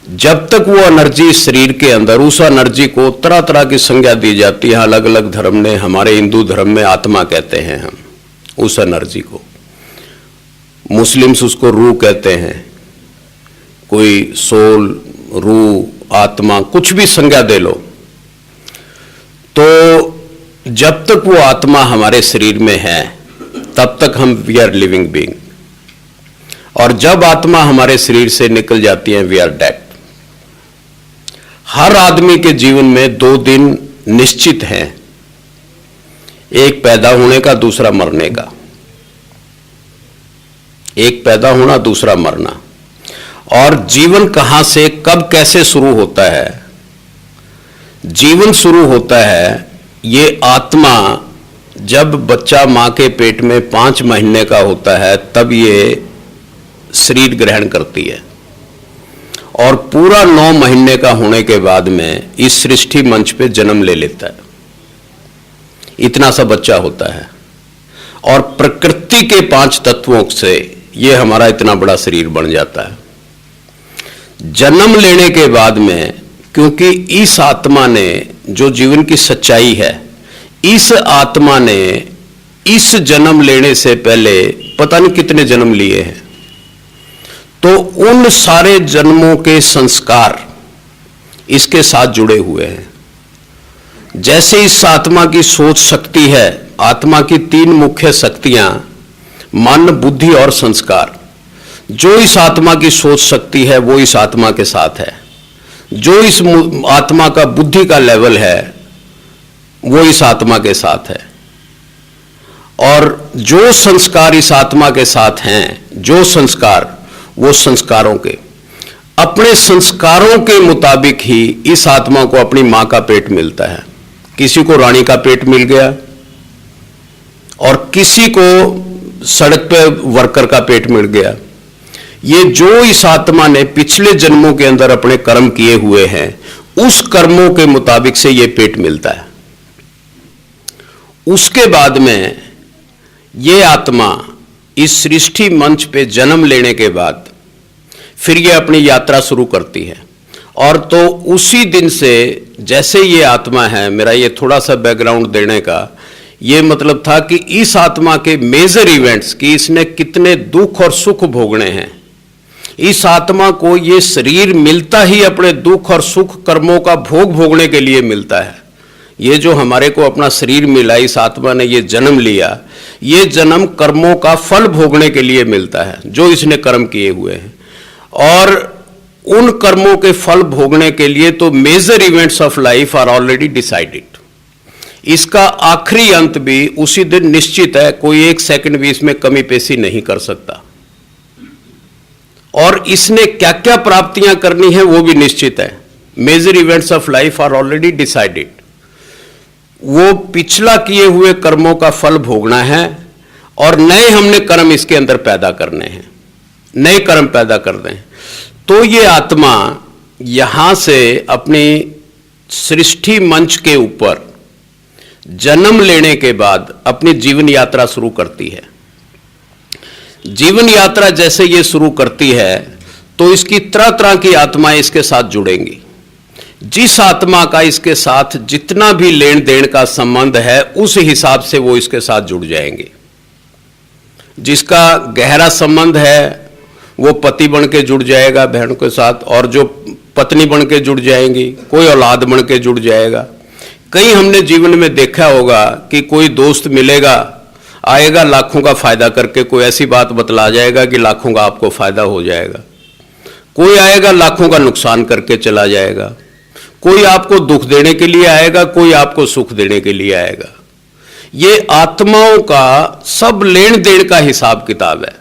जब तक वो एनर्जी शरीर के अंदर, उस एनर्जी को तरह तरह की संज्ञा दी जाती है। अलग अलग धर्म ने, हमारे हिंदू धर्म में आत्मा कहते हैं हम उस एनर्जी को, मुस्लिम्स उसको रूह कहते हैं, कोई सोल, रूह, आत्मा, कुछ भी संज्ञा दे लो। तो जब तक वो आत्मा हमारे शरीर में है तब तक हम वी आर लिविंग बीइंग, और जब आत्मा हमारे शरीर से निकल जाती है वी आर डेड। हर आदमी के जीवन में 2 दिन निश्चित हैं, एक पैदा होने का, दूसरा मरने का। एक पैदा होना, दूसरा मरना। और जीवन कहां से, कब, कैसे शुरू होता है? जीवन शुरू होता है, ये आत्मा जब बच्चा मां के पेट में 5 महीने का होता है तब ये शरीर ग्रहण करती है, और पूरा 9 महीने का होने के बाद में इस सृष्टि मंच पे जन्म ले लेता है। इतना सा बच्चा होता है, और प्रकृति के 5 तत्वों से ये हमारा इतना बड़ा शरीर बन जाता है। जन्म लेने के बाद में, क्योंकि इस आत्मा ने, जो जीवन की सच्चाई है, इस आत्मा ने इस जन्म लेने से पहले पता नहीं कितने जन्म लिए हैं, तो उन सारे जन्मों के संस्कार इसके साथ जुड़े हुए हैं। जैसे इस आत्मा की सोच शक्ति है, आत्मा की 3 मुख्य शक्तियां, मन, बुद्धि और संस्कार। जो इस आत्मा की सोच शक्ति है वो इस आत्मा के साथ है, जो इस आत्मा का बुद्धि का लेवल है वो इस आत्मा के साथ है, और जो संस्कार इस आत्मा के साथ हैं, जो संस्कार, वो संस्कारों के, अपने संस्कारों के मुताबिक ही इस आत्मा को अपनी मां का पेट मिलता है। किसी को रानी का पेट मिल गया, और किसी को सड़क पे वर्कर का पेट मिल गया। ये जो इस आत्मा ने पिछले जन्मों के अंदर अपने कर्म किए हुए हैं, उस कर्मों के मुताबिक से ये पेट मिलता है। उसके बाद में ये आत्मा इस सृष्टि मंच पे जन्म लेने के बाद फिर ये अपनी यात्रा शुरू करती है। और तो उसी दिन से, जैसे ये आत्मा है, मेरा ये थोड़ा सा बैकग्राउंड देने का ये मतलब था कि इस आत्मा के मेजर इवेंट्स, कि इसने कितने दुख और सुख भोगने हैं। इस आत्मा को ये शरीर मिलता ही अपने दुख और सुख कर्मों का भोग भोगने के लिए मिलता है। ये जो हमारे को अपना शरीर मिला, इस आत्मा ने ये जन्म लिया, ये जन्म कर्मों का फल भोगने के लिए मिलता है जो इसने कर्म किए हुए हैं। और उन कर्मों के फल भोगने के लिए तो major events of life are already decided. इसका आखिरी अंत भी उसी दिन निश्चित है, कोई 1 सेकंड भी इसमें कमी पेशी नहीं कर सकता। और इसने क्या क्या प्राप्तियां करनी है वो भी निश्चित है। Major events of life are already decided. वो पिछला किए हुए कर्मों का फल भोगना है, और नए हमने कर्म इसके अंदर पैदा करने हैं, नए कर्म पैदा करने हैं। तो ये आत्मा यहां से अपनी सृष्टि मंच के ऊपर जन्म लेने के बाद अपनी जीवन यात्रा शुरू करती है। जीवन यात्रा जैसे ये शुरू करती है तो इसकी तरह तरह की आत्माएं इसके साथ जुड़ेंगी। जिस आत्मा का इसके साथ जितना भी लेन देन का संबंध है उस हिसाब से वो इसके साथ जुड़ जाएंगे। जिसका गहरा संबंध है वो पति बन के जुड़ जाएगा बहन के साथ, और जो पत्नी बन के जुड़ जाएंगी, कोई औलाद बन के जुड़ जाएगा। कई हमने जीवन में देखा होगा कि कोई दोस्त मिलेगा, आएगा लाखों का फायदा करके, कोई ऐसी बात बतला जाएगा कि लाखों का आपको फायदा हो जाएगा। कोई आएगा लाखों का नुकसान करके चला जाएगा। कोई आपको दुख देने के लिए आएगा, कोई आपको सुख देने के लिए आएगा। ये आत्माओं का सब लेन देन का हिसाब किताब है।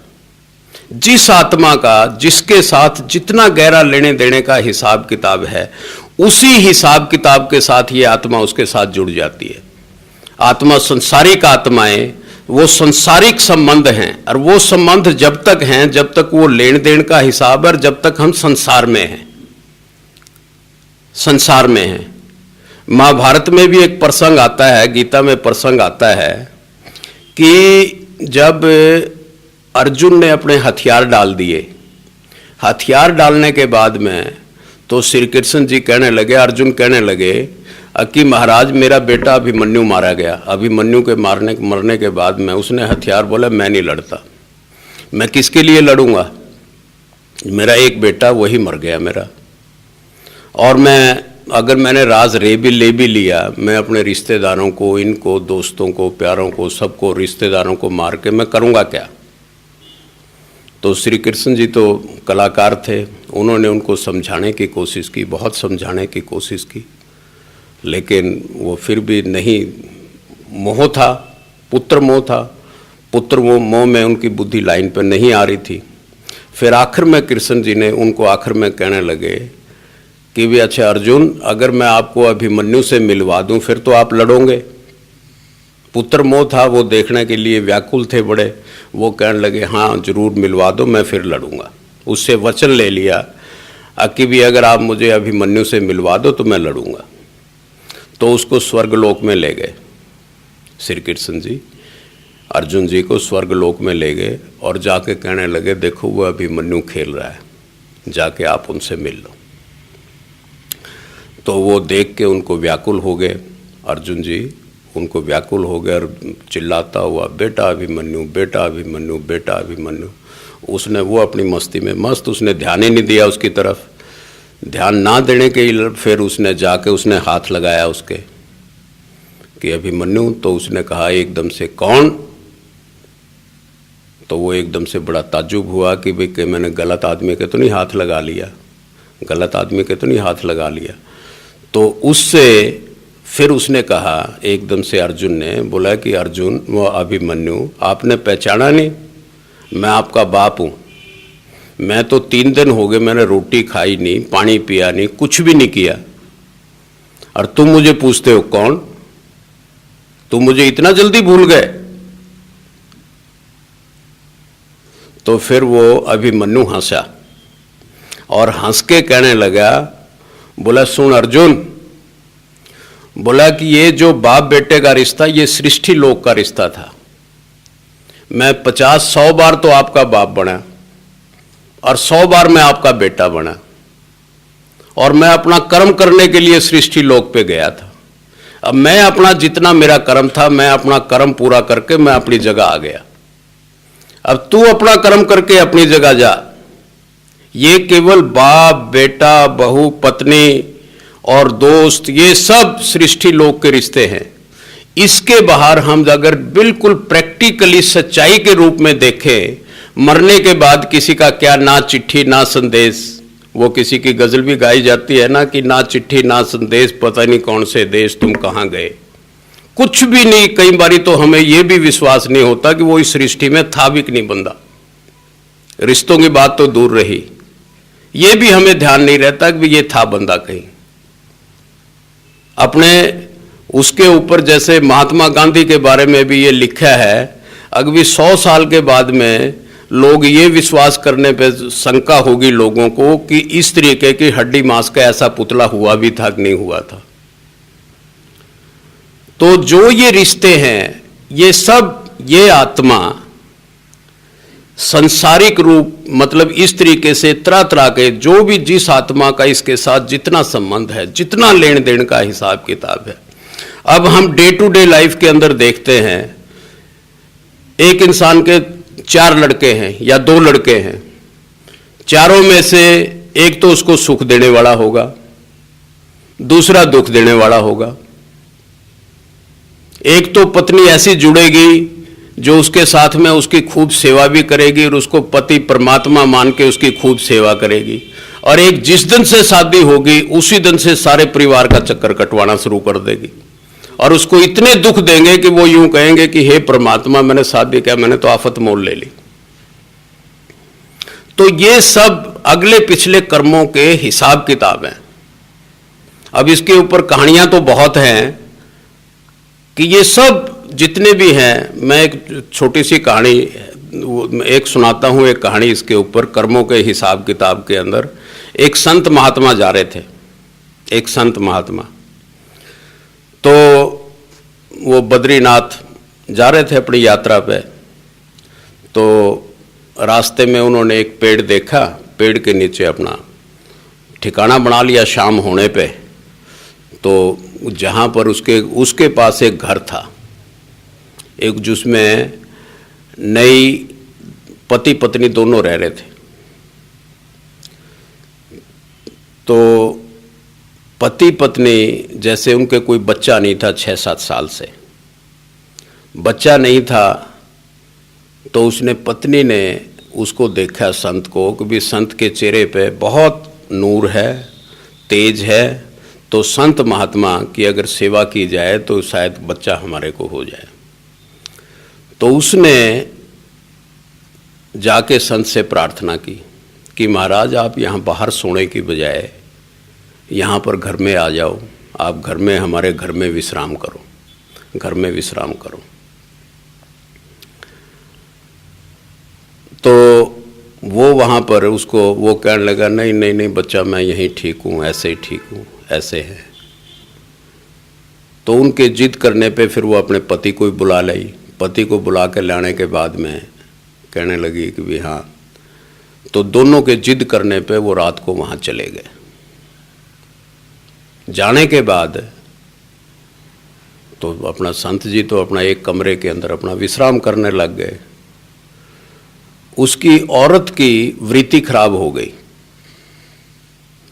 जिस आत्मा का जिसके साथ जितना गहरा लेने देने का हिसाब किताब है, उसी हिसाब किताब के साथ ये आत्मा उसके साथ जुड़ जाती है। आत्मा संसारिक आत्माएं, वो संसारिक संबंध हैं, और वो संबंध जब तक हैं जब तक वो लेन देन का हिसाब है, और जब तक हम संसार में हैं, संसार में हैं। महाभारत में भी एक प्रसंग आता है, गीता में प्रसंग आता है कि जब अर्जुन ने अपने हथियार डाल दिए, हथियार डालने के बाद में तो श्री कृष्ण जी कहने लगे, अर्जुन कहने लगे कि महाराज मेरा बेटा अभिमन्यु मारा गया। अभिमन्यु के मरने के बाद में उसने हथियार बोला मैं नहीं लड़ता, मैं किसके लिए लड़ूंगा, मेरा एक बेटा वही मर गया मेरा। और मैं अगर मैंने राज ले भी लिया, मैं अपने रिश्तेदारों को, इनको, दोस्तों को, प्यारों को, सबको, रिश्तेदारों को मार के मैं करूँगा क्या। तो श्री कृष्ण जी तो कलाकार थे, उन्होंने उनको समझाने की कोशिश की, बहुत समझाने की कोशिश की, लेकिन वो फिर भी नहीं, मोह था, पुत्र मोह था, पुत्र मोह में उनकी बुद्धि लाइन पर नहीं आ रही थी। फिर आखिर में कृष्ण जी ने उनको आखिर में कहने लगे कि भी अच्छा अर्जुन, अगर मैं आपको अभिमन्यु से मिलवा दूं फिर तो आप लड़ोगे। पुत्र मोह था, वो देखने के लिए व्याकुल थे बड़े, वो कहने लगे हाँ जरूर मिलवा दो, मैं फिर लड़ूंगा। उससे वचन ले लिया कि भी अगर आप मुझे अभिमन्यु से मिलवा दो तो मैं लड़ूंगा। तो उसको स्वर्गलोक में ले गए श्री कृष्ण जी, अर्जुन जी को स्वर्गलोक में ले गए और जाके कहने लगे देखो वो अभिमन्यु खेल रहा है, जाके आप उनसे मिल लो। तो वो देख के उनको व्याकुल हो गए, अर्जुन जी उनको व्याकुल हो गए और चिल्लाता हुआ बेटा अभिमन्यु, बेटा अभिमन्यु, बेटा अभिमन्यु। उसने वो अपनी मस्ती में मस्त, उसने ध्यान ही नहीं दिया उसकी तरफ। ध्यान ना देने के फिर उसने जाके उसने हाथ लगाया उसके कि अभिमन्यु। तो उसने कहा एकदम से कौन। तो वो एकदम से बड़ा ताज्जुब हुआ कि भाई कि मैंने गलत आदमी के तो नहीं हाथ लगा लिया, गलत आदमी के तो नहीं हाथ लगा लिया। तो उससे फिर उसने कहा एकदम से, अर्जुन ने बोला कि अर्जुन वो अभिमन्यु आपने पहचाना नहीं, मैं आपका बाप हूँ। मैं तो 3 दिन हो गए मैंने रोटी खाई नहीं, पानी पिया नहीं, कुछ भी नहीं किया, और तुम मुझे पूछते हो कौन। तुम मुझे इतना जल्दी भूल गए। तो फिर वो अभिमन्यु हंसा और हंस के कहने लगा, बोला सुन अर्जुन, बोला कि ये जो बाप बेटे का रिश्ता ये सृष्टि लोक का रिश्ता था। मैं 50-100 बार तो आपका बाप बना और 100 बार मैं आपका बेटा बना, और मैं अपना कर्म करने के लिए सृष्टि लोक पे गया था। अब मैं अपना जितना मेरा कर्म था, मैं अपना कर्म पूरा करके मैं अपनी जगह आ गया। अब तू अपना कर्म करके अपनी जगह जा। ये केवल बाप बेटा, बहू, पत्नी और दोस्त, ये सब सृष्टि लोक के रिश्ते हैं। इसके बाहर हम अगर बिल्कुल प्रैक्टिकली सच्चाई के रूप में देखें, मरने के बाद किसी का क्या, ना चिट्ठी ना संदेश। वो किसी की गजल भी गाई जाती है ना कि ना चिट्ठी ना संदेश, पता नहीं कौन से देश तुम कहाँ गए, कुछ भी नहीं। कई बारी तो हमें यह भी विश्वास नहीं होता कि वो इस सृष्टि में था भी कि नहीं बंदा। रिश्तों की बात तो दूर रही, ये भी हमें ध्यान नहीं रहता कि ये था बंदा कहीं। अपने उसके ऊपर जैसे महात्मा गांधी के बारे में भी ये लिखा है, अगली 100 साल के बाद में लोग ये विश्वास करने पे शंका होगी लोगों को कि इस तरीके की हड्डी मांस का ऐसा पुतला हुआ भी था कि नहीं हुआ था। तो जो ये रिश्ते हैं, ये सब, ये आत्मा संसारिक रूप, मतलब इस तरीके से तरह तरह के जो भी जिस आत्मा का इसके साथ जितना संबंध है, जितना लेन देन का हिसाब किताब है। अब हम डे टू डे लाइफ के अंदर देखते हैं, एक इंसान के 4 लड़के हैं या 2 लड़के हैं, चारों में से एक तो उसको सुख देने वाला होगा, दूसरा दुख देने वाला होगा। एक तो पत्नी ऐसी जुड़ेगी जो उसके साथ में उसकी खूब सेवा भी करेगी और उसको पति परमात्मा मान के उसकी खूब सेवा करेगी, और एक जिस दिन से शादी होगी उसी दिन से सारे परिवार का चक्कर कटवाना शुरू कर देगी, और उसको इतने दुख देंगे कि वो यूं कहेंगे कि हे परमात्मा मैंने शादी किया, मैंने तो आफत मोल ले ली। तो ये सब अगले पिछले कर्मों के हिसाब किताब हैं। अब इसके ऊपर कहानियां तो बहुत हैं कि ये सब जितने भी हैं, मैं एक छोटी सी कहानी एक सुनाता हूँ। एक कहानी इसके ऊपर कर्मों के हिसाब किताब के अंदर। एक संत महात्मा जा रहे थे, एक संत महात्मा, तो वो बद्रीनाथ जा रहे थे अपनी यात्रा पे। तो रास्ते में उन्होंने एक पेड़ देखा, पेड़ के नीचे अपना ठिकाना बना लिया शाम होने पे। तो जहाँ पर उसके पास एक घर था, एक जिसमें नई पति पत्नी दोनों रह रहे थे। तो पति पत्नी जैसे उनके कोई बच्चा नहीं था, 6-7 साल से बच्चा नहीं था। तो उसने पत्नी ने उसको देखा संत को कि भी संत के चेहरे पे बहुत नूर है, तेज है, तो संत महात्मा की अगर सेवा की जाए तो शायद बच्चा हमारे को हो जाए। तो उसने जाके संत से प्रार्थना की कि महाराज आप यहाँ बाहर सोने की बजाय यहाँ पर घर में आ जाओ, आप घर में हमारे घर में विश्राम करो, घर में विश्राम करो। तो वो वहाँ पर उसको वो कहने लगा नहीं नहीं नहीं बच्चा मैं यहीं ठीक हूँ, ऐसे ही ठीक हूँ, ऐसे है। तो उनके जिद करने पे फिर वो अपने पति को ही बुला लाई। पति को बुला के लाने के बाद में कहने लगी कि भी हाँ। तो दोनों के जिद करने पे वो रात को वहाँ चले गए। जाने के बाद तो अपना संत जी तो अपना एक कमरे के अंदर अपना विश्राम करने लग गए। उसकी औरत की वृत्ति खराब हो गई।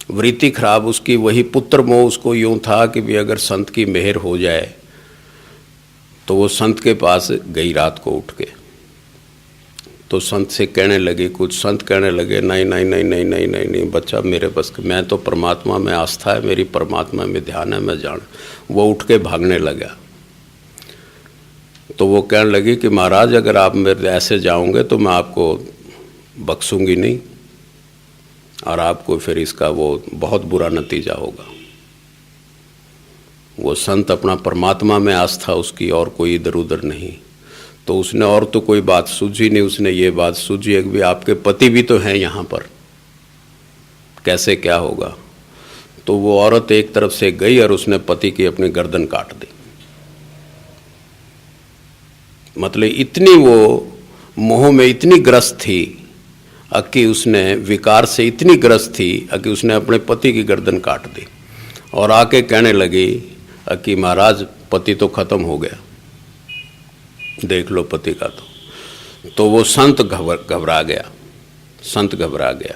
वृत्ति खराब उसकी, वही पुत्र मोह उसको यूं था कि भी अगर संत की मेहर हो जाए। तो वो संत के पास गई रात को उठ के। तो संत से कहने लगी, कुछ संत कहने लगे नहीं नहीं नहीं नहीं नहीं नहीं नहीं बच्चा मेरे बस, मैं तो परमात्मा में आस्था है, मेरी परमात्मा में ध्यान है, मैं जान। वो उठ के भागने लगा। तो वो कहने लगी कि महाराज अगर आप मेरे ऐसे जाओगे तो मैं आपको बख्शूंगी नहीं, और आपको फिर इसका वो बहुत बुरा नतीजा होगा। वो संत अपना परमात्मा में आस्था उसकी, और कोई इधर उधर नहीं। तो उसने और तो कोई बात सूझी नहीं, उसने ये बात सूझी है कि भी आपके पति भी तो हैं यहाँ पर, कैसे क्या होगा। तो वो औरत एक तरफ से गई और उसने पति की अपनी गर्दन काट दी। मतलब इतनी वो मोह में इतनी ग्रस्त थी कि उसने विकार से इतनी ग्रस्त थी कि उसने अपने पति की गर्दन काट दी और आके कहने लगी कि महाराज पति तो खत्म हो गया, देख लो पति का। तो वो संत घबरा गया, संत घबरा गया।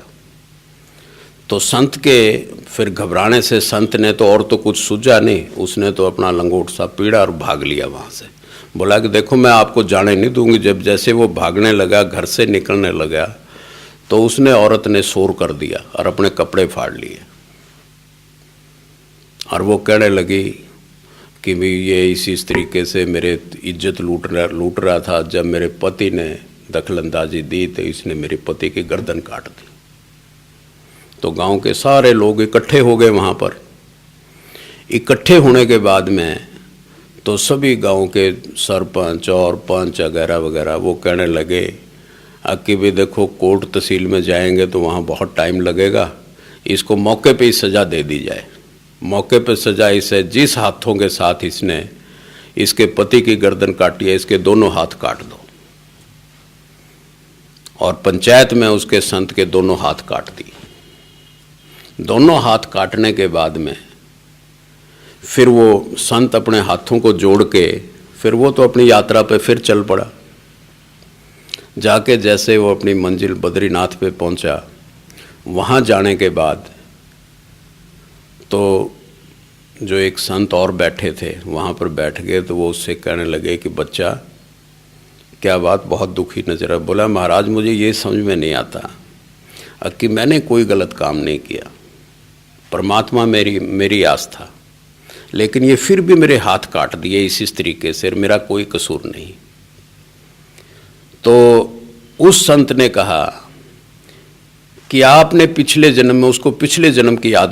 तो संत के फिर घबराने से संत ने तो और तो कुछ सूझा नहीं, उसने तो अपना लंगोट सा पीड़ा और भाग लिया वहाँ से। बोला कि देखो मैं आपको जाने नहीं दूंगी। जब जैसे वो भागने लगा, घर से निकलने लगा, तो उसने औरत ने शोर कर दिया और अपने कपड़े फाड़ लिए। और वो कहने लगी कि भी ये इसी तरीके से मेरे इज्जत लूट रहा था। जब मेरे पति ने दखलंदाजी दी तो इसने मेरे पति की गर्दन काट दी। तो गांव के सारे लोग इकट्ठे हो गए वहाँ पर। इकट्ठे होने के बाद में तो सभी गांव के सरपंच और पंच वगैरह वगैरह वो कहने लगे कि भी देखो कोर्ट तहसील में जाएंगे तो वहाँ बहुत टाइम लगेगा, इसको मौके पे ही सज़ा दे दी जाए। मौके पे सज़ा इसे जिस हाथों के साथ इसने इसके पति की गर्दन काटी है, इसके दोनों हाथ काट दो। और पंचायत में उसके संत के दोनों हाथ काट दिए। दोनों हाथ काटने के बाद में फिर वो संत अपने हाथों को जोड़ के फिर वो तो अपनी यात्रा पे फिर चल पड़ा। जाके जैसे वो अपनी मंजिल बद्रीनाथ पे पहुंचा, वहाँ जाने के बाद तो जो एक संत और बैठे थे वहाँ पर बैठ गए। तो वो उससे कहने लगे कि बच्चा क्या बात, बहुत दुखी नजर है। बोला महाराज मुझे ये समझ में नहीं आता कि मैंने कोई गलत काम नहीं किया, परमात्मा मेरी आस्था, लेकिन ये फिर भी मेरे हाथ काट दिए इस तरीके से, मेरा कोई कसूर नहीं। तो उस संत ने कहा कि आपने पिछले जन्म में उसको पिछले जन्म की याद